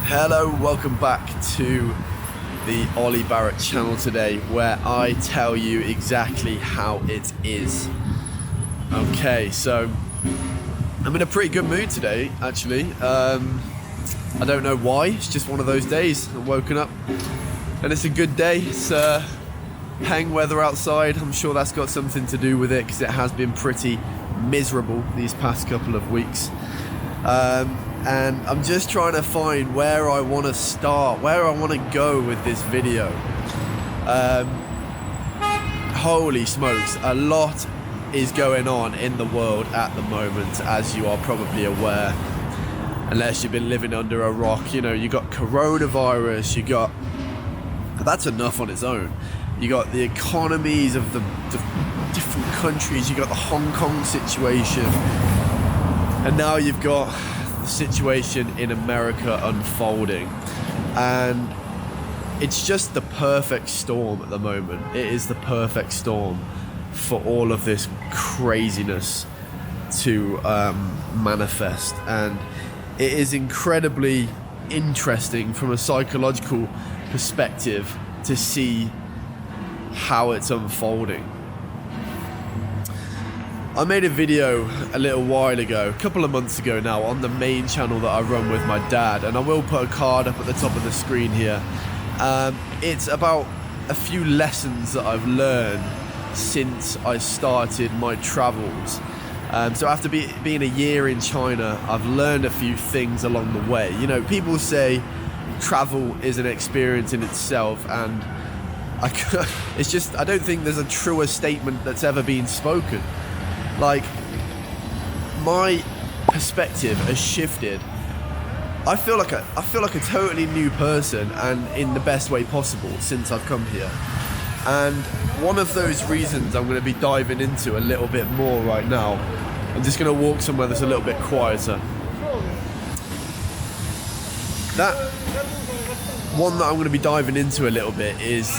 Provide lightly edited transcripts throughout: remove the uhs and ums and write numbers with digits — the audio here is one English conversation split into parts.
Hello, welcome back to the Barrett channel today, where I tell you exactly how it is. Okay, so I'm in a pretty good mood today, actually. I don't know why, it's just one of those days. I've woken up and it's a good day. It's hang weather outside. I'm sure that's got something to do with it, because it has been pretty miserable these past couple of weeks. And I'm just trying to find where I want to start, where I want to go with this video. Holy smokes, a lot is going on in the world at the moment, as you are probably aware, unless you've been living under a rock. You know, you got coronavirus, that's enough on its own. You got the economies of the different countries, you got the Hong Kong situation, and now you've got the situation in America unfolding, and it's just the perfect storm at the moment. It is the perfect storm for all of this craziness to manifest, and it is incredibly interesting from a psychological perspective to see how it's unfolding. I made a video a little while ago, a couple of months ago now, on the main channel that I run with my dad, and I will put a card up at the top of the screen here. It's about a few lessons that I've learned since I started my travels. So after being a year in China, I've learned a few things along the way. You know, people say travel is an experience in itself, and it's just, I don't think there's a truer statement that's ever been spoken. Like, my perspective has shifted. I feel like a totally new person, and in the best way possible, since I've come here. And one of those reasons I'm going to be diving into a little bit more right now. I'm just going to walk somewhere that's a little bit quieter. That one that I'm going to be diving into a little bit is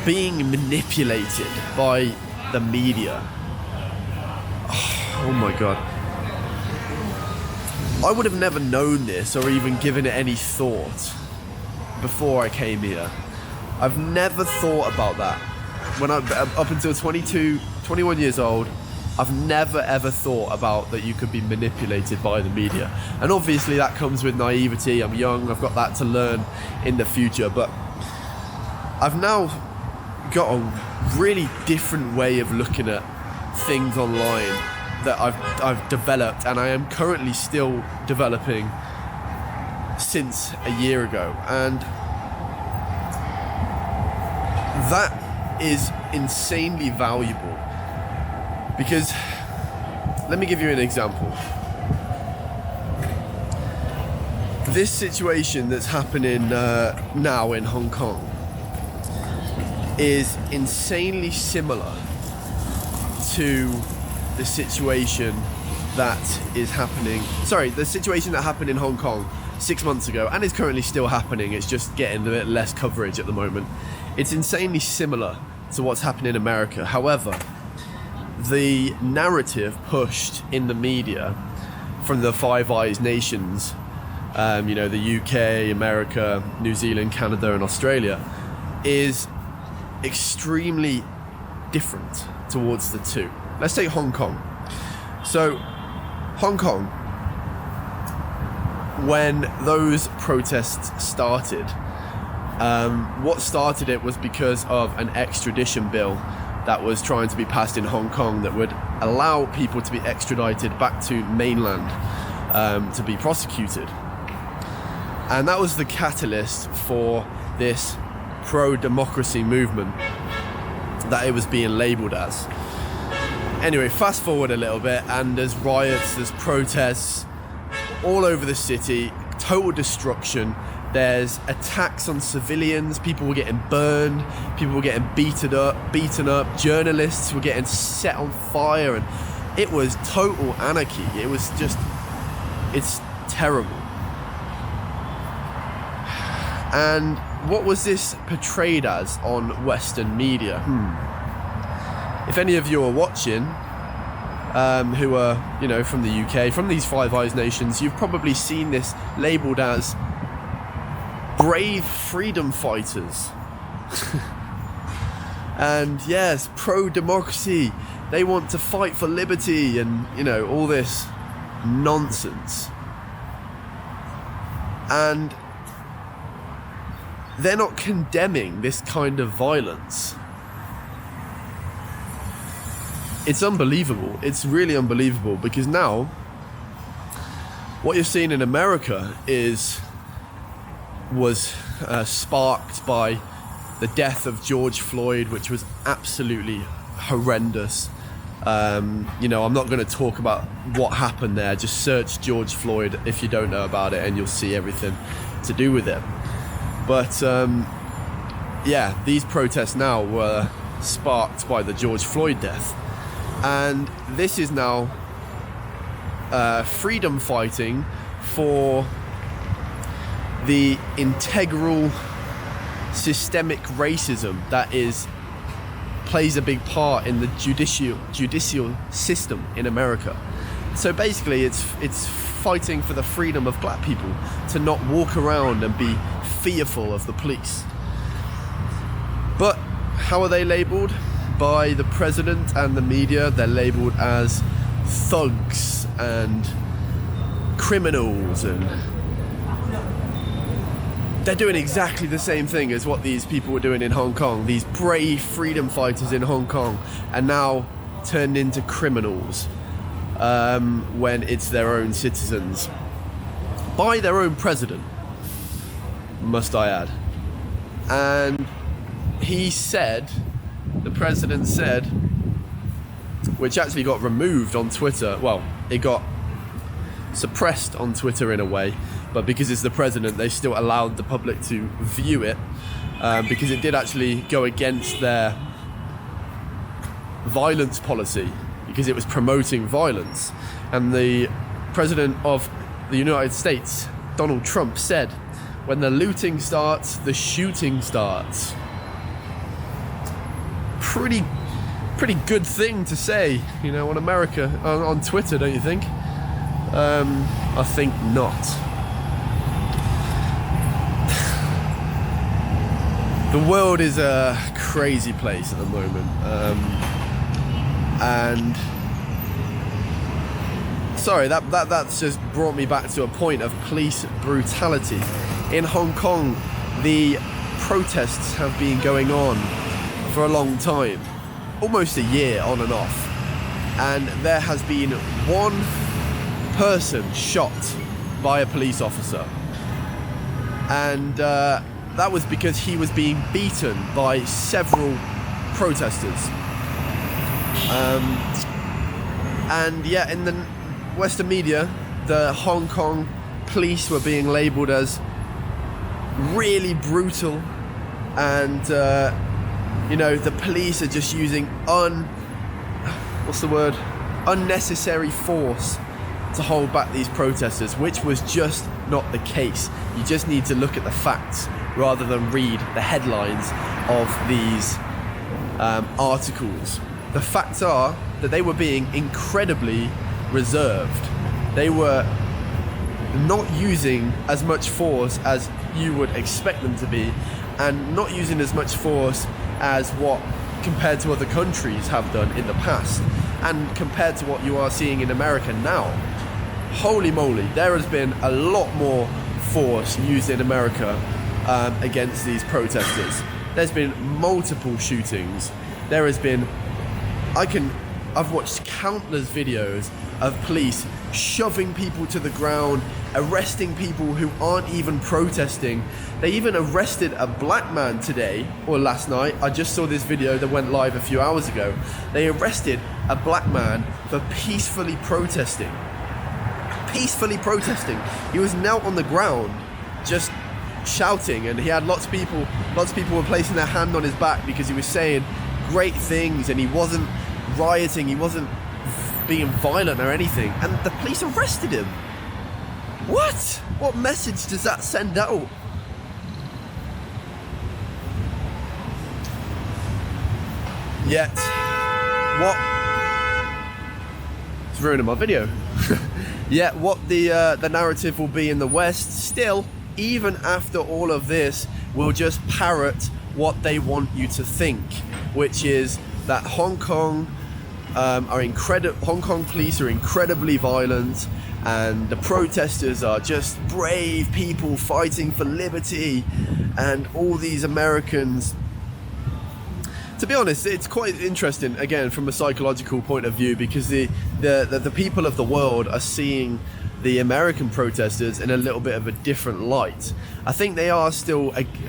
being manipulated by the media. Oh my god. I would have never known this or even given it any thought before I came here. I've never thought about that. When up until 21 years old, I've never ever thought about that you could be manipulated by the media. And obviously that comes with naivety. I'm young, I've got that to learn in the future, but I've now got a really different way of looking at things online that I've developed, and I am currently still developing since a year ago, and that is insanely valuable, because let me give you an example. This situation that's happening now in Hong Kong is insanely similar to the situation that happened in Hong Kong 6 months ago, and is currently still happening. It's just getting a bit less coverage at the moment. It's insanely similar to what's happening in America. However, the narrative pushed in the media from the Five Eyes nations, the UK, America, New Zealand, Canada, and Australia, is extremely different towards the two. Let's take Hong Kong. So, Hong Kong, when those protests started, what started it was because of an extradition bill that was trying to be passed in Hong Kong that would allow people to be extradited back to mainland to be prosecuted. And that was the catalyst for this pro-democracy movement that it was being labelled as. Anyway, fast forward a little bit, and there's riots, there's protests all over the city, total destruction. There's attacks on civilians, people were getting burned, people were getting beaten up, journalists were getting set on fire, and it was total anarchy. It's terrible. And what was this portrayed as on Western media? If any of you are watching, who are, you know, from the UK, from these Five Eyes nations, you've probably seen this labelled as brave freedom fighters. And yes, pro-democracy, they want to fight for liberty and, you know, all this nonsense. And they're not condemning this kind of violence. It's unbelievable. It's really unbelievable, because now what you're seeing in America was sparked by the death of George Floyd, which was absolutely horrendous. You know, I'm not going to talk about what happened there. Just search George Floyd if you don't know about it, and you'll see everything to do with it. But yeah, these protests now were sparked by the George Floyd death. And this is now freedom fighting for the integral systemic racism that plays a big part in the judicial system in America. So basically it's fighting for the freedom of black people to not walk around and be fearful of the police. But how are they labelled? By the president and the media, they're labelled as thugs and criminals, and they're doing exactly the same thing as what these people were doing in Hong Kong. These brave freedom fighters in Hong Kong are now turned into criminals when it's their own citizens. By their own president, must I add. And the president said, which actually got removed on Twitter, well, it got suppressed on Twitter in a way, but because it's the president, they still allowed the public to view it, because it did actually go against their violence policy, because it was promoting violence. And the president of the United States, Donald Trump, said, "When the looting starts, the shooting starts." Pretty good thing to say, you know, on America, on Twitter, don't you think? I think not. The world is a crazy place at the moment, and sorry, that's just brought me back to a point of police brutality. In Hong Kong, the protests have been going on for a long time, almost a year on and off, and there has been one person shot by a police officer, and that was because he was being beaten by several protesters. And yeah, in the Western media, the Hong Kong police were being labelled as really brutal, and you know, the police are just using unnecessary force to hold back these protesters, which was just not the case. You just need to look at the facts rather than read the headlines of these articles. The facts are that they were being incredibly reserved. They were not using as much force as you would expect them to be, and not using as much force as what compared to other countries have done in the past, and compared to what you are seeing in America now. Holy moly, there has been a lot more force used in America against these protesters. There's been multiple shootings. There has been, I've watched countless videos of police shoving people to the ground, arresting people who aren't even protesting. They even arrested a black man today, or last night. I just saw this video that went live a few hours ago. They arrested a black man for peacefully protesting. Peacefully protesting. He was knelt on the ground, just shouting, and he had lots of people were placing their hand on his back because he was saying great things, and he wasn't rioting, he wasn't being violent or anything, and the police arrested him. What message does that send out? Yet It's ruining my video. Yeah, what the narrative will be in the West, still, even after all of this, will just parrot what they want you to think, which is that Hong Kong police are incredibly violent, and the protesters are just brave people fighting for liberty, and all these Americans. To be honest, it's quite interesting, again, from a psychological point of view, because the people of the world are seeing the American protesters in a little bit of a different light. I think they are still against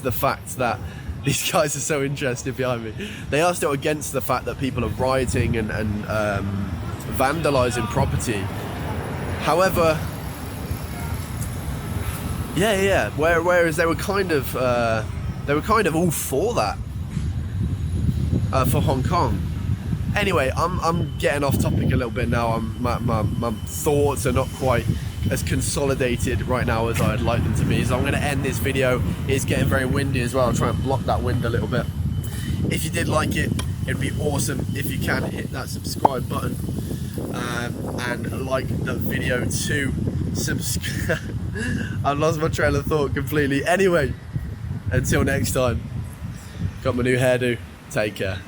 the fact that these guys are so interested behind me. They are still against the fact that people are rioting and vandalizing property. However, whereas they were kind of all for that, for Hong Kong. Anyway, I'm getting off topic a little bit now. My thoughts are not quite as consolidated right now as I'd like them to be. So I'm going to end this video. It's getting very windy as well. I'll try and block that wind a little bit. If you did like it, it'd be awesome if you can hit that subscribe button and like the video too. Subscribe. I lost my trail of thought completely. Anyway, until next time, got my new hairdo. Take care.